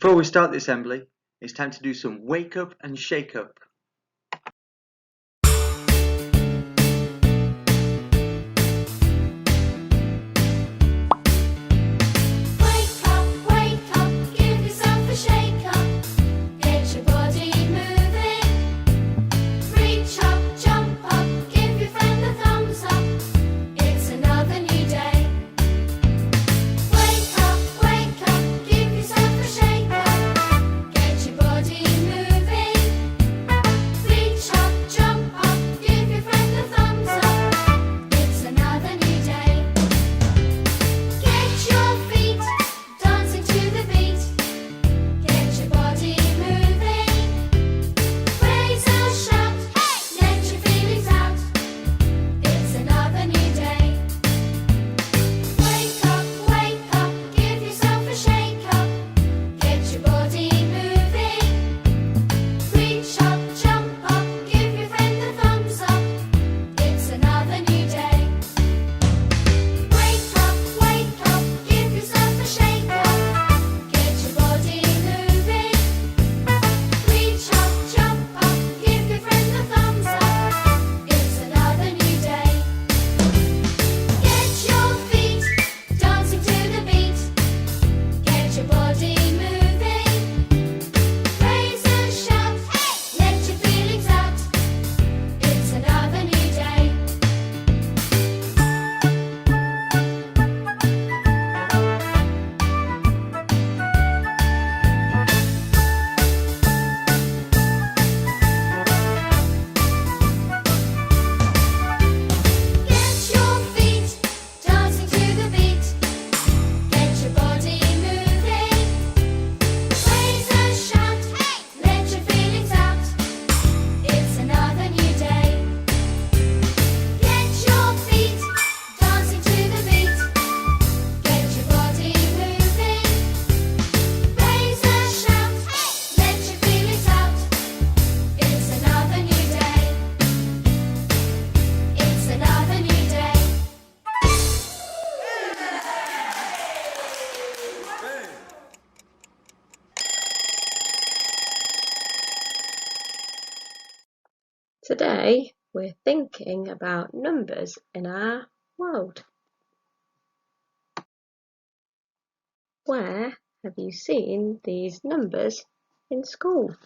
Before we start the assembly, it's time to do some wake up and shake up. Wake up, give yourself a shake up. Get your body moving. Reach up, jump up, give your friend a thumbs up. It's another new day. Wake up, give yourself a shake up. Get your body moving. Reach up, jump up, give your friend a thumbs up. It's another new day. Get your feet dancing to the beat. Get your body moving. Raise a shout, let your feelings out. It's another new day. Wake up, give yourself a shake up. Get your body moving. Reach up, jump up, give your friend a thumbs up. It's another new day. Wake up, give yourself a shake up. Get your body moving. Reach up, jump up, give your friend a thumbs up. It's another new day. Get your feet dancing to the beat. Get your body moving. Raise a shout, let your feelings out. It's another new day. Get your feet dancing to the beat. Get your body moving. Raise a shout, let your feelings out. It's another new day. Get your feet dancing to the beat. Get your body moving. Raise a shout, let your feelings out. It's another new day. It's another new day. Today we're thinking about numbers in our world. Where have you seen these numbers in school?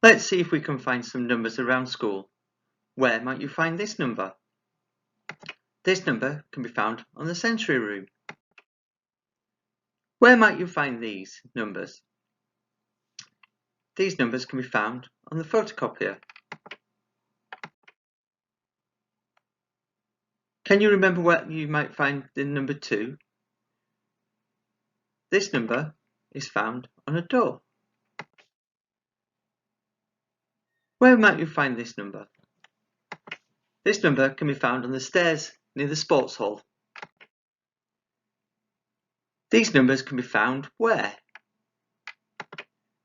Let's see if we can find some numbers around school. Where might you find this number? This number can be found on the sensory room. Where might you find these numbers? These numbers can be found on the photocopier. Can you remember where you might find the number 2? This number is found on a door. Where might you find this number? This number can be found on the stairs near the sports hall. These numbers can be found where?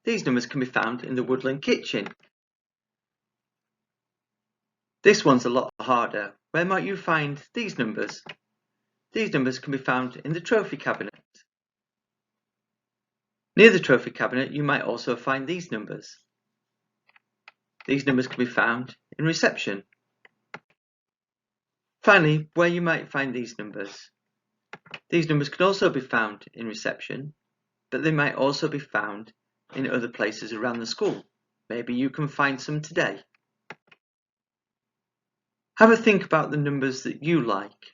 These numbers can be found in the woodland kitchen. This one's a lot harder. Where might you find these numbers? These numbers can be found in the trophy cabinet. Near the trophy cabinet you might also find these numbers. These numbers can be found in reception. Finally, where you might find these numbers. These numbers can also be found in reception, but they might also be found in other places around the school. Maybe you can find some today. Have a think about the numbers that you like,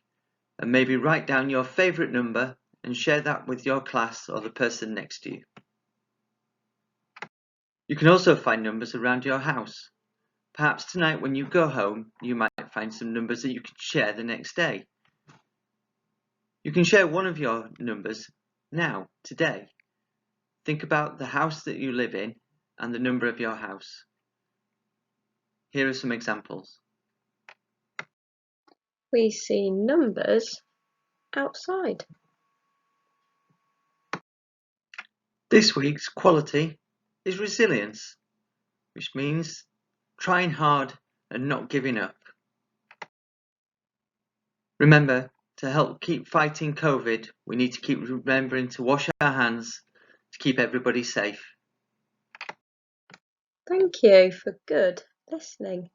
and maybe write down your favourite number and share that with your class or the person next to you. You can also find numbers around your house. Perhaps tonight when you go home, you might find some numbers that you can share the next day. You can share one of your numbers now, today. Think about the house that you live in and the number of your house. Here are some examples. We see numbers outside. This week's quality is resilience, which means trying hard and not giving up. Remember to help keep fighting COVID, we need to keep remembering to wash our hands to keep everybody safe. Thank you for good listening.